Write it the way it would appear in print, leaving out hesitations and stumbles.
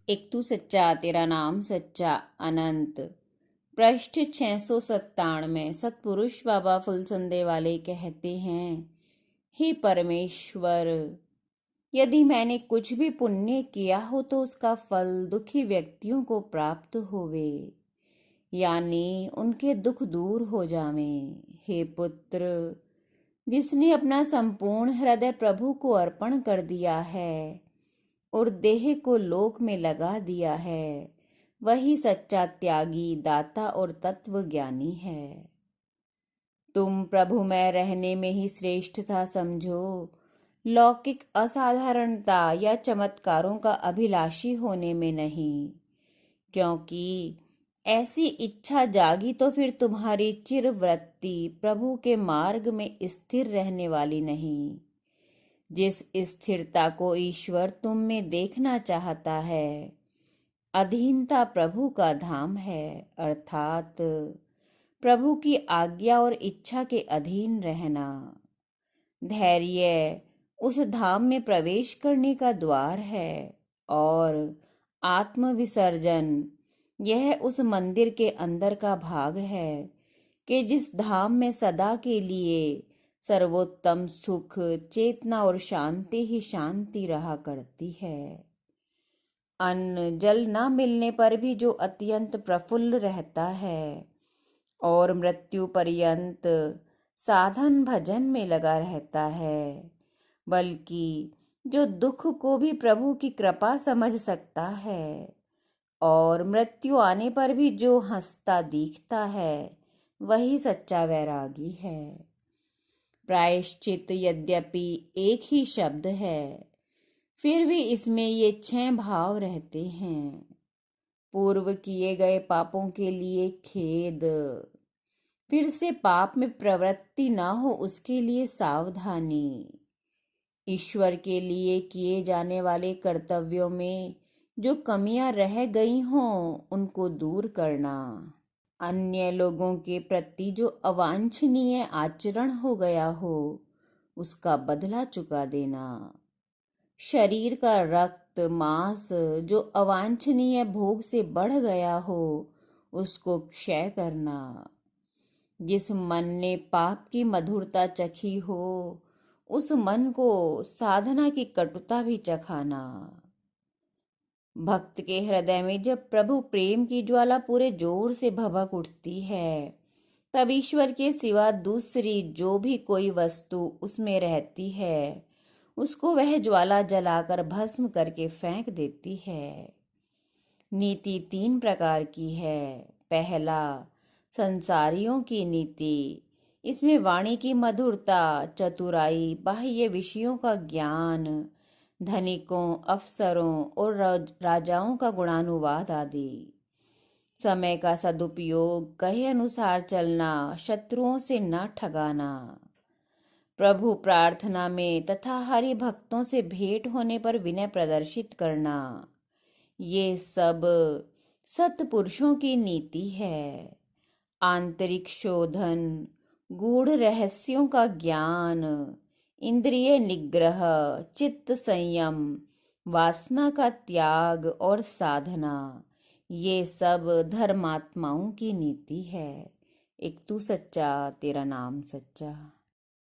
एक तू सच्चा तेरा नाम सच्चा अनंत। पृष्ठ 697। सतपुरुष बाबा फुलसंदे वाले कहते हैं, हे परमेश्वर, यदि मैंने कुछ भी पुण्य किया हो तो उसका फल दुखी व्यक्तियों को प्राप्त होवे, यानी उनके दुख दूर हो जावे। हे पुत्र, जिसने अपना संपूर्ण हृदय प्रभु को अर्पण कर दिया है और देह को लोक में लगा दिया है, वही सच्चा त्यागी, दाता और तत्व ज्ञानी है। तुम प्रभु में रहने में ही श्रेष्ठता समझो, लौकिक असाधारणता या चमत्कारों का अभिलाषी होने में नहीं, क्योंकि ऐसी इच्छा जागी तो फिर तुम्हारी चिरवृत्ति प्रभु के मार्ग में स्थिर रहने वाली नहीं। जिस स्थिरता को ईश्वर तुम में देखना चाहता है, अधीनता प्रभु का धाम है, अर्थात प्रभु की आज्ञा और इच्छा के अधीन रहना। धैर्य उस धाम में प्रवेश करने का द्वार है और आत्मविसर्जन यह उस मंदिर के अंदर का भाग है कि जिस धाम में सदा के लिए सर्वोत्तम सुख, चेतना और शांति ही शांति रहा करती है। अन्न जल न मिलने पर भी जो अत्यंत प्रफुल्ल रहता है और मृत्यु पर्यंत साधन भजन में लगा रहता है, बल्कि जो दुख को भी प्रभु की कृपा समझ सकता है और मृत्यु आने पर भी जो हंसता दिखता है, वही सच्चा वैरागी है। प्रायश्चित यद्यपि एक ही शब्द है, फिर भी इसमें ये 6 भाव रहते हैं। पूर्व किए गए पापों के लिए खेद, फिर से पाप में प्रवृत्ति ना हो उसके लिए सावधानी, ईश्वर के लिए किए जाने वाले कर्तव्यों में जो कमियां रह गई हों उनको दूर करना, अन्य लोगों के प्रति जो अवांछनीय आचरण हो गया हो उसका बदला चुका देना, शरीर का रक्त मांस जो अवांछनीय भोग से बढ़ गया हो उसको क्षय करना, जिस मन ने पाप की मधुरता चखी हो उस मन को साधना की कटुता भी चखाना। भक्त के हृदय में जब प्रभु प्रेम की ज्वाला पूरे जोर से भभक उठती है, तब ईश्वर के सिवा दूसरी जो भी कोई वस्तु उसमें रहती है उसको वह ज्वाला जलाकर भस्म करके फेंक देती है। नीति 3 प्रकार की है। पहला, संसारियों की नीति। इसमें वाणी की मधुरता, चतुराई, बाह्य विषयों का ज्ञान, धनिकों, अफसरों और राजाओं का गुणानुवाद आदि। समय का सदुपयोग, कहे अनुसार चलना, शत्रुओं से न ठगाना, प्रभु प्रार्थना में तथा हरि भक्तों से भेंट होने पर विनय प्रदर्शित करना, ये सब सत्पुरुषों की नीति है। आंतरिक शोधन, गूढ़ रहस्यों का ज्ञान, इंद्रिय निग्रह, चित्त संयम, वासना का त्याग और साधना, ये सब धर्मात्माओं की नीति है। एक तू सच्चा तेरा नाम सच्चा।